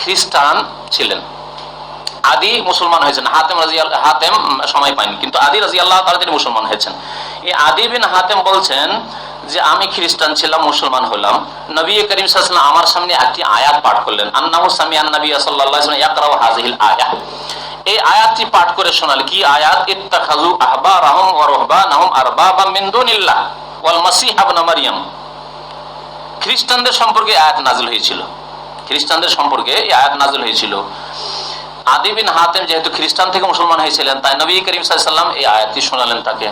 খ্রিস্টান ছিলেন, আদি মুসলমান হয়েছেন। হাতেম সময় পায়নি, কিন্তু আদি রাদিয়াল্লাহু তাআলা তিনি মুসলমান হয়েছেন। এই আদি বিন হাতেম বলছেন যে আমি খ্রিস্টান ছিলাম, মুসলমান হলাম। নবী করিম সাল্লাল্লাহু আলাইহি ওয়াসাল্লাম আমার সামনে একটি আয়াত পাঠ করলেন, আন্নাহু সামিআন নবী সাল্লাল্লাহু আলাইহি ওয়াসাল্লাম ইয়াকরাউ হাযিহিল আয়া। এই আয়াতটি পাঠ করে শোনাল। কি আয়াত? ইত্তাখাযু আহবারাহুম ওয়া রুহবানাহুম আরবাবা মিন দুনিল্লাহ ওয়াল মাসীহ ইবনে মারইয়াম। খ্রিস্টানদের সম্পর্কে আয়াত নাযিল হয়েছিল, খ্রিস্টানদের সম্পর্কে এই আয়াত নাযিল হয়েছিল। আদি বিন হাতেম যেহেতু খ্রিস্টান থেকে মুসলমান হয়েছিলেন, তাই নবী করিম সাল্লাল্লাহু আলাইহি ওয়াসাল্লাম এই আয়াতটি শোনালেন তাকে,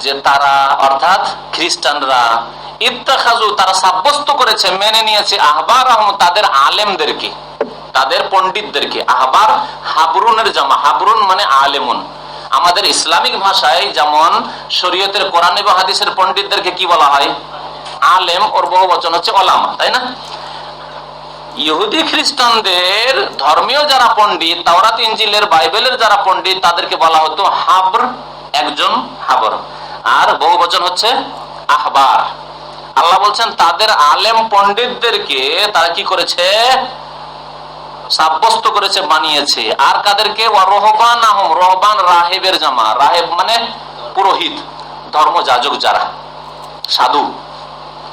যে তারা অর্থাৎ খ্রিস্টানরা ইত্তাখাযু তারা সাব্যস্ত করেছে, মেনে নিয়েছে আহবারাহুম তাদের আলেমদেরকে, তাদের পণ্ডিতদেরকে। আহবার হাবরুনের জামা, হাবরুন মানে আলেমুন। আমাদের ইসলামিক ভাষায় যেমন শরীয়তের কোরআন এবং হাদিসের পণ্ডিতদেরকে কি বলা হয়? আলেম, ওর বহু বচন হচ্ছে ওলামা, তাই না? ইহুদি খ্রিস্টানদের ধর্মীয় যারা পণ্ডিত, তাওরাত ইনজিলের বাইবেলের যারা পণ্ডিত, তাদেরকে বলা হতো হাবর, একজন হাবর, আর বহু বচন হচ্ছে আহবার। আল্লাহ বলছেন তাদের আলেম পণ্ডিতদেরকে তারা কি করেছে? সাব্যস্ত করেছে, বানিয়েছে। আর কাদেরকে? রহবানাহুম, রহবান রাহেবের জামা, রাহেব মানে পুরোহিত, ধর্মযাজক যারা, সাধু।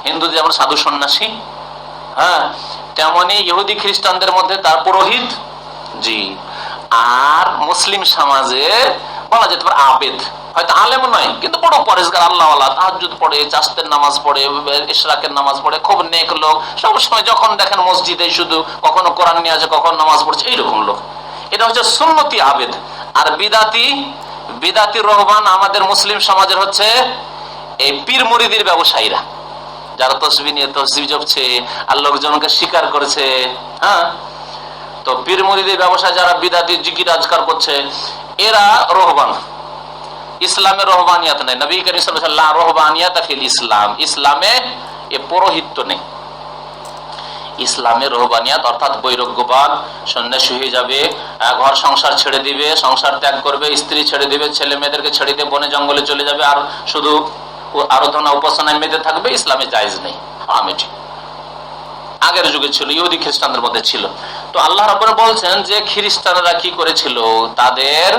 হিন্দু যেমন সাধু সন্ন্যাসী, হ্যাঁ, তেমনি ইহুদি খ্রিস্টানদের মধ্যে তার পুরোহিত, জি। আর মুসলিম সমাজে বলা যেতে পারে আবেদ, হয়তো আলেম নয় কিন্তু বড় পরেজগার, আল্লাহওয়ালা, তাহাজ্জুদ পড়ে, চাস্তের নামাজ পড়ে, ইশরাকের নামাজ পড়ে, খুব নেক লোক। সবসময় যখন দেখেন মসজিদে শুধু কখনো কোরআন নিয়ে আসে, কখনো নামাজ পড়ছে, এইরকম লোক। এটা হচ্ছে সুন্নতি আবেদ। আর বিদাতি, বিদাতি রহবান আমাদের মুসলিম সমাজের হচ্ছে এই পীর মুরিদির ব্যবসায়ীরা, যারা তসবিহ নিয়ে তসবিহ জপছে আর লোকজনকে স্বীকার করেছে, হ্যাঁ। তো পীর মুরিদের ব্যবসায় যারা বিদাতি জিকির আজকার করছে, এরা রহবান। ইসলামে রহবানিয়াত নেই। নবী করিম সাল্লাল্লাহু আলাইহি ওয়াসাল্লাম রহবানিয়াত ফিল ইসলাম, ইসলামে এ পুরোহিত্য নেই। ইসলামে রহবানিয়াত অর্থাৎ বৈরাগ্যবাদ, সন্ন্যাসী হয়ে যাবে, ঘর সংসার ছেড়ে দিবে, সংসার ত্যাগ করবে, স্ত্রী ছেড়ে দিবে, ছেলে মেয়েদেরকে ছেড়ে দিয়ে বনে জঙ্গলে চলে যাবে, আর শুধু আরাধনা উপাসনায় মেতে থাকবে, ইসলামে জায়েজ নেই। আমিটি আগের যুগে ছিল, ইহুদি খ্রিস্টানদের মধ্যে ছিল। তো আল্লাহ রাব্বুল বলছেন যে খ্রিস্টানরা কি করেছিল? তাদের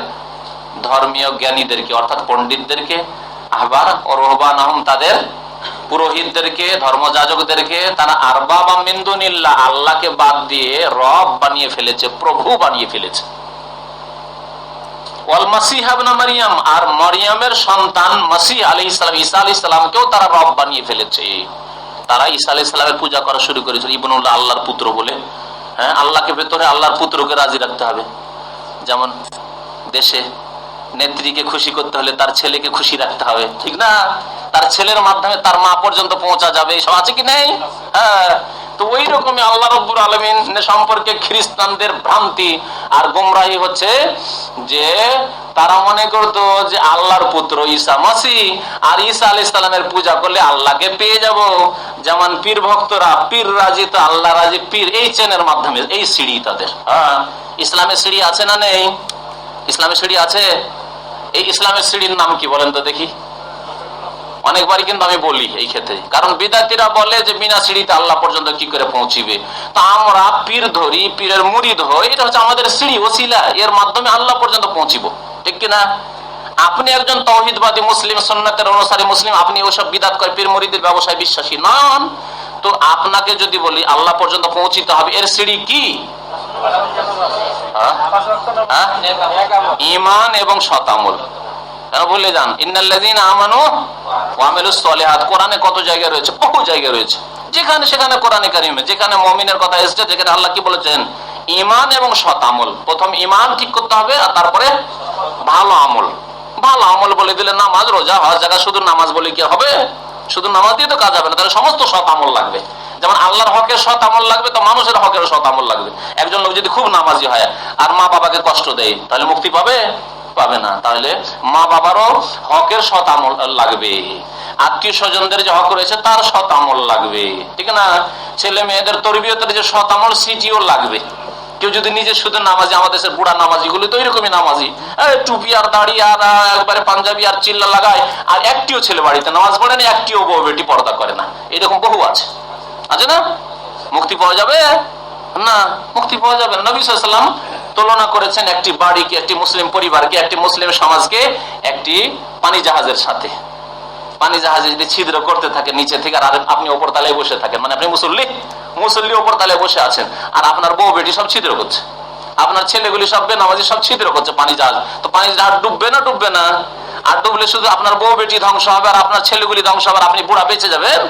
ধর্মীয় জ্ঞানীদেরকে অর্থাৎ পণ্ডিতদেরকে, আহবার ও রহবানাহুম তাদের পুরোহিতদেরকে, ধর্মযাজকদেরকে তারা আরবাবা মিন দুনিল্লাহ আল্লাহকে বাদ দিয়ে রব বানিয়ে ফেলেছে, প্রভু বানিয়ে ফেলেছে। ওয়াল মাসীহ ইবনে মারইয়াম, আর মরিয়মের সন্তান মাসীহ আলাইহিস সালাম, ঈসা আলাইহিস সালামকেও তারা রব বানিয়ে ফেলেছে। তারা ঈসা আলাইহিস সালামের পূজা করা শুরু করেছিল ইবনুল্লাহ, আল্লাহর পুত্র বলে। হ্যাঁ, আল্লাহকে ভেতরে আল্লাহর পুত্রকে রাজি রাখতে হবে। যেমন দেশে নেত্রীকে খুশি করতে হলে তার ছেলেকে খুশি রাখতে হবে, ঠিক না? তার ছেলের মাধ্যমে তার মা পর্যন্ত পৌঁছা যাবে, সব আছে কি নেই? হ্যাঁ। তো ওই রকমই আল্লাহ রাব্বুল আলামিন সম্পর্কে খ্রিস্টানদের ভ্রান্তি আর গোমরাহি হচ্ছে যে তারা মনে করতো যে আল্লাহর পুত্র ঈসা মাসিহ, আর ঈসা আলাইহিস সালামের পূজা করলে আল্লাহকে পেয়ে যাব। যেমন পীর ভক্তরা, পীর রাজি তো আল্লাহ রাজি, পীর এই চেনের মাধ্যমে, এই সিঁড়ি তাদের। হ্যাঁ, ইসলামের সিঁড়ি আছে না নেই? ইসলামের সিঁড়ি আছে। এই ইসলামের সিঁড়ির নাম কি বলেন তো দেখি? অনেকবারই কিন্তু আমি বলি এই ক্ষেত্রে, কারণ বিদাতিরা বলে যে বিনা সিঁড়িতে আল্লাহ পর্যন্ত কি করে পৌঁছিবে। তো আমরা পীর ধরি, পীরের মুরিদ হই, এটা হচ্ছে আমাদের সিঁড়ি, ওসিলা, এর মাধ্যমে আল্লাহ পর্যন্ত পৌঁছিব, ঠিক কিনা? আপনি একজন তাওহীদবাদী মুসলিম, সুন্নাতের অনুসারী মুসলিম, আপনি ওসব বিদাত করে পীর মুরিদের ব্যবসায় বিশ্বাসী নন। তো আপনাকে যদি বলি আল্লাহ পর্যন্ত পৌঁছিতে হবে, এর সিঁড়ি কি? ঈমান এবং সৎ আমল। কেন ভুলে যান? ইন্নাল্লাযীনা আমানু ওয়া আমিলুস সলিহাত কোরআনে কত জায়গায় রয়েছে? বহু জায়গায় রয়েছে। যেখানে সেখানে কোরআনে কারিমে যেখানে মুমিনের কথা এসেছে, যেখানে আল্লাহ কি বলেছেন? ঈমান এবং সৎ আমল। প্রথম ঈমান ঠিক করতে হবে, আর তারপরে ভালো আমল। ভালো আমল বলে দিলে নামাজ, রোজা, হজ জাকাত, শুধু নামাজ বলে কি হবে? শুধু নামাজ দিয়ে তো কাজ হবে না, তাহলে সমস্ত সৎ আমল লাগবে। যেমন আল্লাহর হকের সৎ আমল লাগবে, তো মানুষের হকের সৎ আমল লাগবে। একজন লোক যদি খুব নামাজি হয় আর মা বাবাকে কষ্ট দেয়, তাহলে মুক্তি পাবে? পাবে না। তাহলে মা বাবারও হকের সৎ আমল লাগবে, আত্মীয় স্বজনদের যে হক রয়েছে তার সৎ আমল লাগবে, ঠিক না? ছেলে মেয়েদের তরবিয়তের যে সৎ আমল সেটিও লাগবে। কেউ যদি নিজে শুধু নামাজি, আমাদের দেশের বুড়া নামাজি গুলি তো এরকমই নামাজি, টুপি আর দাড়ি আর একবারে পাঞ্জাবি আর চিল্লা লাগায়, আর একটিও ছেলে বাড়িতে নামাজ পড়ে না, একটিও বউ বেটি পর্দা করে না, এরকম বহু আছে, আছে না? মুক্তি পাওয়া যাবে? না, মুক্তি পাওয়া যাবে না। নবী সাল্লাল্লাহু আলাইহি ওয়াসাল্লাম তুলনা করেছেন একটি বাড়িকে, একটি মুসলিম পরিবারকে, একটি মুসলিম সমাজকে একটি পানি জাহাজের সাথে। পানি জাহাজে যদি ছিদ্র করতে থাকে নিচে থেকে, আর আপনি ওপর তালায় বসে থাকেন, মানে আপনি মুসল্লি ওপর তালায় বসে আছেন, আর আপনার বউ বেটি সব ছিদ্র করছে, আপনার ছেলেগুলি সব বেনামাজি সব ছিদ্র করছে পানি জাহাজ, তো পানি জাহাজ ডুববে না ডুববে না? আর ডুবলে শুধু আপনার বউ বেটি ধ্বংস হবে আর আপনার ছেলেগুলি ধ্বংস হবে, আর আপনি বুড়া বেঁচে যাবেন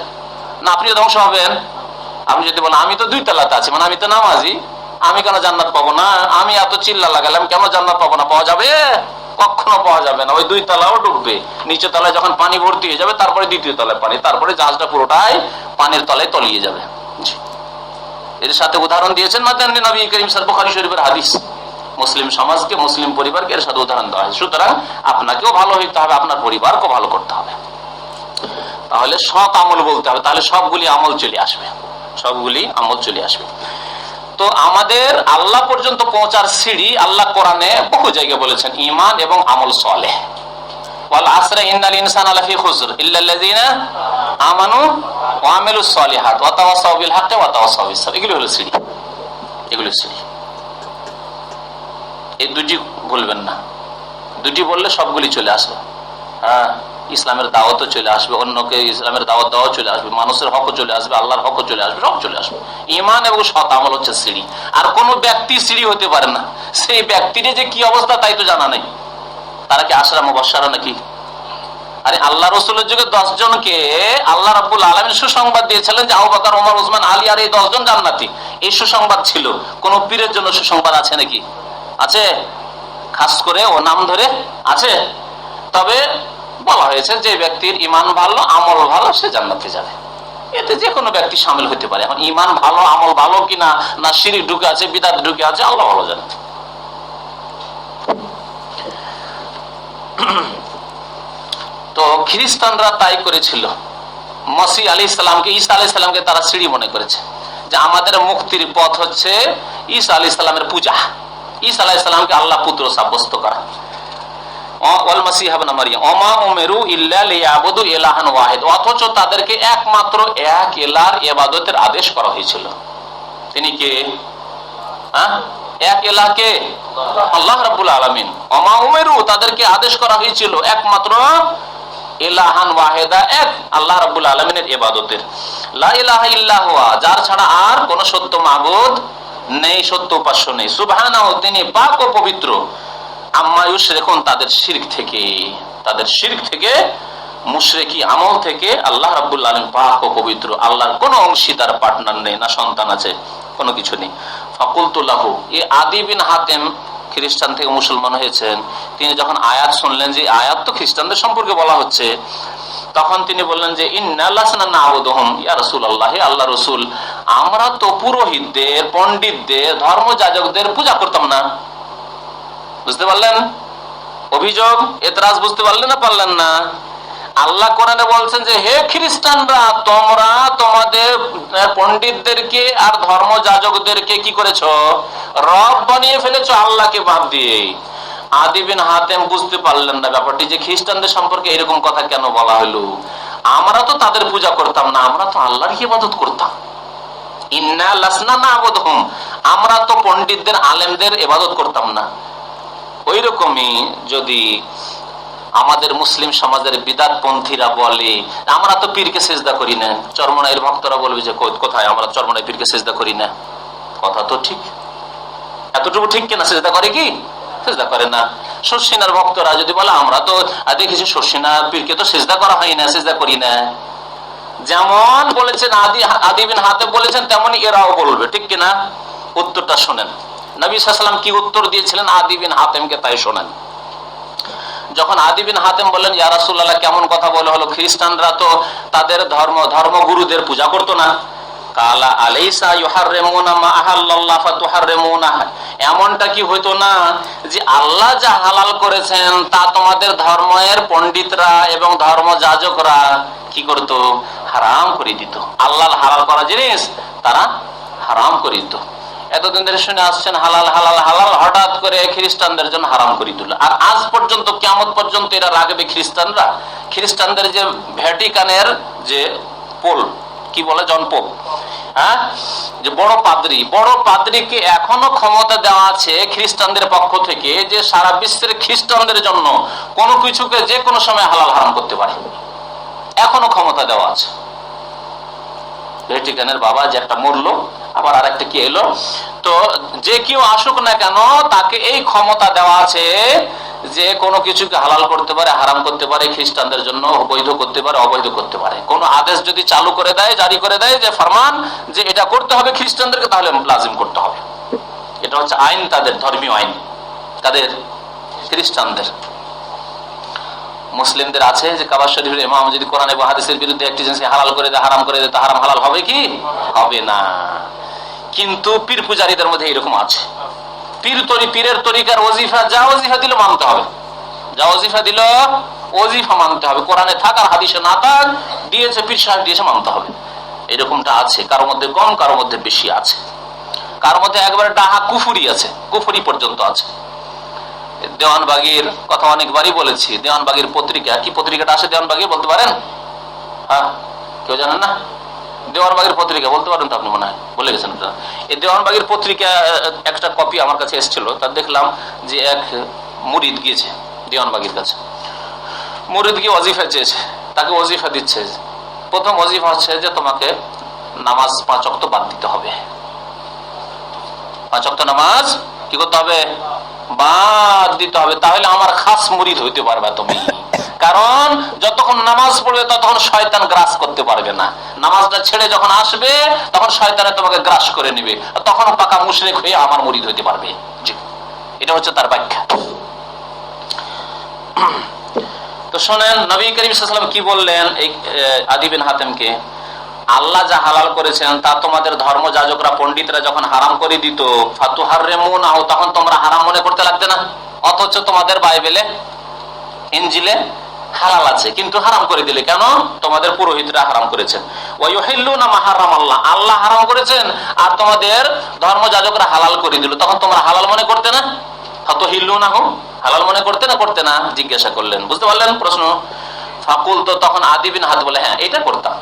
না, আপনিও ধ্বংস হবেন। আপনি যদি বলেন আমি তো 2 তলাতে আছি, মানে আমি তো নামাজি, আমি কেন জান্নাত পাবো না? আমি এত চিল্লা লাগালাম, কেন জান্নাত পাবো না? পাওয়া যাবে? কখনো পাওয়া যাবে না। ওই 2 তলাও ডুববে। নিচে তলায় যখন পানি ভর্তি হয়ে যাবে, তারপরে 2য় তলায় পানি, তারপরে জাহাজটা পুরোটাই পানির তলায় তলিয়ে যাবে। এর সাথে উদাহরণ দিয়েছেন মাদানী নবী করিম সাল্লাল্লাহু বুখারী শরীফের হাদিস। মুসলিম সমাজকে, মুসলিম পরিবারকে এর সাথে উদাহরণ দেওয়া হয়। সুতরাং আপনাকেও ভালো হইতে হবে, আপনার পরিবারকেও ভালো করতে হবে। তাহলে সৎ আমল বলতে হবে, তাহলে সবগুলি আমল চলে আসবে, সবগুলি আমল চলে আসবে। তো আমাদের আল্লাহ পর্যন্ত পৌঁছার সিঁড়ি আল্লাহ কোরআনে বহু জায়গায় বলেছেন ঈমান এবং আমল সালেহ। ওয়াল আসরি ইন্নাল ইনসানা লাফি খুসর ইল্লাল্লাযিনা আমানু ওয়া আমিলুস সালিহাত ওয়া তাওয়াসাউ বিল হাক্কি ওয়া তাওয়াসাউ বিস সাবর। এগুলো হলো সিঁড়ি, এগুলো সিঁড়ি। এই 2টি ভুলবেন না, 2টি বললে সবগুলি চলে আসবে। হ্যাঁ, ইসলামের দাওয়াতও চলে আসবে, অন্যকে ইসলামের দাওয়াত দেওয়া চলে আসবে, মানুষের হকও চলে আসবে, আল্লাহর হকও চলে আসবে, সব চলে আসবে। ঈমান এবং সৎ আমল হচ্ছে সিঁড়ি। আর কোন ব্যক্তি সিঁড়ি হতে পারে না, সেই ব্যক্তির যে কি অবস্থা তাই তো জানা নেই। তারা কি আশরা মুবাশশারা নাকি? আরে আল্লাহ রাসূলের যুগে 10 জনকে আল্লাহ রাব্বুল আলামিন সুসংবাদ দিয়েছিলেন যে আবু বকর, ওমর, ওসমান, আলী আর এই 10 জন জান্নাতি। এই সুসংবাদ ছিল। কোন পীরের জন্য সুসংবাদ আছে নাকি? আছে? খাস করে ও নাম ধরে আছে? তবে বলা হয়েছে যে ব্যক্তির ঈমান ভালো, আমল ভালো, সে জান্নাতে যাবে। এতে যে কোনো ব্যক্তি শামিল হতে পারে। এখন ঈমান ভালো, আমল ভালো কিনা, না শিরক ঢুকে আছে, বিদআত ঢুকে আছে, আল্লাহ ভালো জানেন। তো খ্রিস্টানরা তাই করেছিল। মসিহ আলাইহিস সালামকে, ঈসা আলাইহিস সালামকে তারা সিঁড়ি মনে করেছে, যে আমাদের মুক্তির পথ হচ্ছে ঈসা আলাইহিস সালামের পূজা, ঈসা আলাইহিস সালামকে আল্লাহ পুত্র সাব্যস্ত করা। অথচ তাদেরকে একমাত্র এক ইলাহর ইবাদতের আদেশ করা হয়েছিল। তিনি কে? এক ইলাহকে আল্লাহ রাব্বুল আলামিন। ওমা উমিরু, তাদেরকে আদেশ করা হয়েছিল একমাত্র ইলাহান ওয়াহিদা, এক আল্লাহ রাব্বুল আলামিনের ইবাদতের। লা ইলাহা ইল্লা হুয়া, যার ছাড়া আর কোন সত্য মাবুদ নেই, সত্য উপাস্য নেই। সুবহানাহু, তিনি পাক ও পবিত্র। আম্মা ইউশরিকুন, তাদের শিরক থেকে, তাদের শিরক থেকে, মুশরিকি আমল থেকে আল্লাহ রাব্বুল আলামিন পাক ও পবিত্র। আল্লাহর কোনো অংশীদার, পার্টনার নেই, না সন্তান আছে, কোনো কিছু নেই। ফাকুলতু লাহু, এই আদি বিন হাতেম খ্রিস্টান থেকে মুসলমান হয়েছেন, তিনি যখন আয়াত শুনলেন যে আয়াত তো খ্রিস্টানদের সম্পর্কে বলা হচ্ছে, তখন তিনি বললেন যে ইন্না লাসনা না'বুদুহুম ইয়া রাসূলুল্লাহ, হে আল্লাহ রাসূল, আমরা তো পুরোহিতদের, পণ্ডিতদের, ধর্মযাজকদের পূজা করতাম না। বুঝতে পারলেন অভিযোগ, এতরাজ? বুঝতে পারলেন না পারলেন না? আল্লাহ কোরআনে বলছেন যে হে খ্রিস্টানরা, তোমরা তোমাদের পণ্ডিতদেরকে আর ধর্মযাজকদেরকে কি করেছো? রব বানিয়ে ফেলেছো আল্লাহকে বাদ দিয়ে। আদি বিন হাতেম বুঝতে পারলেন না ব্যাপারটি, যে খ্রিস্টানদের সম্পর্কে এরকম কথা কেন বলা হলো। আমরা তো তাদের পূজা করতাম না, আমরা তো আল্লাহর ইবাদত করতাম। ইন্না লাসনা না'বুদুহুম, আমরা তো পণ্ডিতদের, আলেমদের ইবাদত করতাম না। ওই রকমই যদি আমাদের মুসলিম সমাজের বিদআত পন্থীরা বলে আমরা তো পীরকে সিজদা করি না, চরমনাইয়ের ভক্তরা বলবে যে কোথায়, আমরা চরমনাই পীরকে সিজদা করি না। কথা তো ঠিক, এতটুকু ঠিক কিনা? সিজদা করে কি? সিজদা করে না। শর্ষিনার ভক্তরা যদি বলে আমরা তো দেখেছি শর্ষিনা পীরকে তো সিজদা করা হয় না, সিজদা করি না, যেমন বলেছেন আদি বিন হাতেম বলেছেন, তেমনি এরাও বলবে, ঠিক কিনা? উত্তরটা শোনেন। নবী সাল্লাল্লাহু আলাইহি ওয়াসাল্লাম কি উত্তর দিয়েছিলেন আদি বিন হাতেমকে, তাই শোনেন। যখন আদি বিন হাতেম বললেন ইয়া রাসূলুল্লাহ, কেমন কথা বলে হলো, খ্রিস্টানরা তো তাদের ধর্মগুরুদের পূজা করতো না। কালা আলাইসা ইউহাররিমুনা মা আহাল্লাল্লাহ ফাতুহাররিমুনা, এমনটা কি হইতো না যে আল্লাহ যা হালাল করেছেন তা তোমাদের ধর্মের পণ্ডিতরা এবং ধর্মযাজকরা কি করতো? হারাম করে দিত। আল্লাহ হালাল করা জিনিস তারা হারাম করে দিত। এতদিন ধরে শুনে আসছেন হালাল হালাল হালাল, হঠাৎ করে খ্রিস্টানদের জন্য হারাম করে দিল। আর আজ পর্যন্ত, কিয়ামত পর্যন্ত এরা রাখবে খ্রিস্টানরা। খ্রিস্টানদের যে ভ্যাটিকানের যে পোল, কি বলে, জন পোপ, হ্যাঁ, যে বড় পাদ্রীকে এখনো ক্ষমতা দেওয়া আছে খ্রিস্টানদের পক্ষ থেকে যে সারা বিশ্বের খ্রিস্টানদের জন্য কোনো কিছুকে যে কোনো সময় হালাল হারাম করতে পারে, এখনো ক্ষমতা দেওয়া আছে। ভ্যাটিকানের বাবা যে একটা মরলো, আবার আর একটা কি এলো, তো যে কেউ আসুক না কেন তাকে এই ক্ষমতা দেওয়া আছে যে কোনো কিছুকে হালাল করতে পারে, হারাম করতে পারে, খ্রিস্টানদের জন্য বৈধ করতে পারে, অবৈধ করতে পারে। কোনো আদেশ যদি চালু করে দেয়, জারি করে দেয় যে ফরমান যে এটা করতে হবে খ্রিস্টানদেরকে, তাহলে লাজিম করতে হবে। এটা হচ্ছে আইন, তাদের ধর্মীয় আইন, তাদের খ্রিস্টানদের। মুসলিমদের আছে যে কাবা শরীফের ইমাম যদি কোরআন এবং হাদিসের বিরুদ্ধে একটি জিনিস হালাল করে দেয়, হারাম করে দেয়, তা হারাম হালাল হবে কি? হবে না। কিন্তু পীর পূজারীদের মধ্যে এরকম আছে, পীরের তরিকার ওজিফা, যা ওজিফা দিল মানতে হবে, যা ওজিফা দিল ওজিফা মানতে হবে, কোরআনে থাক আর হাদিসে না থাক, দিয়েছে পীর সাহেব দিয়েছে মানতে হবে। এরকমটা আছে, কারোর মধ্যে কম, কারোর মধ্যে বেশি আছে, কারোর মধ্যে একবারে ডাহা কুফুরি আছে, কুফুরি পর্যন্ত আছে। দেওয়ানবাগীর কথা অনেকবারই বলেছি, দেওয়ানবাগীর পত্রিকা, কি পত্রিকাটা আসে দেওয়ানবাগীর বলতে পারেন? হ্যাঁ, কেউ জানেন না? দেওয়ানবাগীর পত্রিকা বলতে পারেন তো আপনি, মনে হয় বলে গেছেন। এই দেওয়ানবাগীর পত্রিকা একটা কপি আমার কাছে এসেছিল, তার দেখলাম যে এক মুরিদ গিয়েছে দেওয়ানবাগীর কাছে, মুরিদ গিয়ে ওয়াজিফা চেয়েছে, তাকে ওয়াজিফা দিচ্ছে। প্রথম ওয়াজিফা হচ্ছে যে তোমাকে নামাজ 5 ওয়াক্ত বাদ দিতে হবে, 5 ওয়াক্ত নামাজ কি করতে হবে? বাদ দিতে হবে, তাহলে আমার খাস মুরিদ হইতে পারবে তুমি। কারণ যতক্ষণ নামাজ পড়বে ততক্ষণ শয়তান গ্রাস করতে পারবে না, নামাজটা ছেড়ে যখন আসবে তখন শয়তানে তোমাকে গ্রাস করে নিবে, তখন পাকা মুশরিক হয়ে আমার মুরিদ হইতে পারবে। এটা হচ্ছে তার ব্যাখ্যা। তো শোনেন নবী করিম সাল্লাল্লাহু আলাইহি ওয়াসাল্লাম কি বললেন এই আদি বিন হাতেমকে, আল্লাহ যা হালাল করেছেন তা তোমাদের ধর্মযাজকরা পণ্ডিতরা যখন হারাম করে দিত, ফাতুহাররিমুনাহু, তখন তোমরা হারাম মনে করতে লাগতে না, অথচ তোমাদের বাইবেলে ইনজিলে হালাল আছে কিন্তু হারাম করে দিলে কেন? তোমাদের পুরোহিতরা হারাম করেছেন। ওয়ায়ুহিল্লুনা মা হারামাল্লাহ, আল্লাহ হারাম করেছেন আর তোমাদের ধর্মযাজকরা হালাল করে দিল, তখন তোমরা হালাল মনে করতে না? ফাতুহিল্লুনাহু, হালাল মনে করতে না করতে না? জিজ্ঞাসা করলেন, বুঝতে পারলেন প্রশ্ন? ফাকুল, তো তখন আদি বিন হাত বলে, হ্যাঁ এটা করতাম,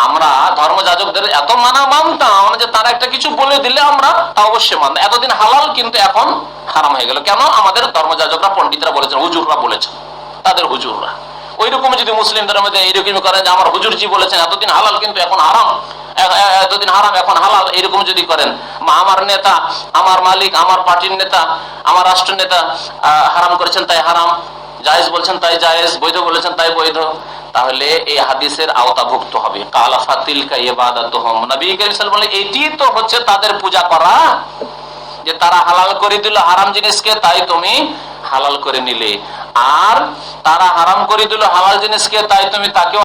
আমরা ধর্মযাজকদের এত মানতাম যে তারা একটা কিছু বলে দিলে আমরা তা অবশ্যই মানতাম। এতদিন হালাল কিন্তু এখন হারাম হয়ে গেল কেন? আমাদের ধর্মযাজকরা পণ্ডিতরা বলেছেন, হুজুররা বলেছেন, তাদের হুজুররা। ওই রকম যদি মুসলিম ধর্মের এইরকমই করেন যে আমার হুজুরজি বলেছেন এতদিন হালাল কিন্তু এখন হারাম, এতদিন হারাম এখন হালাল, এরকম যদি করেন, আমার নেতা, আমার মালিক, আমার পার্টির নেতা, আমার রাষ্ট্র নেতা হারাম করেছেন তাই হারাম, জায়েজ বলছেন তাই জায়েজ, বৈধ বলেছেন তাই বৈধ, তাহলে এই হাদিসের আওতাভুক্ত হবে। কালা ফাতিলকা ইবাদাতুহুম, নবী করিম সাল্লাল্লাহু আলাইহি ওয়াসাল্লাম বলে এটি তো হচ্ছে তাদের পূজা করা, যে তারা হালাল করে দিল হারাম জিনিসকে, তাই তুমি হালাল করে নিলে, আর তারা হারাম করে দিল হালাল জিনিসকে, তাই তুমি তাকে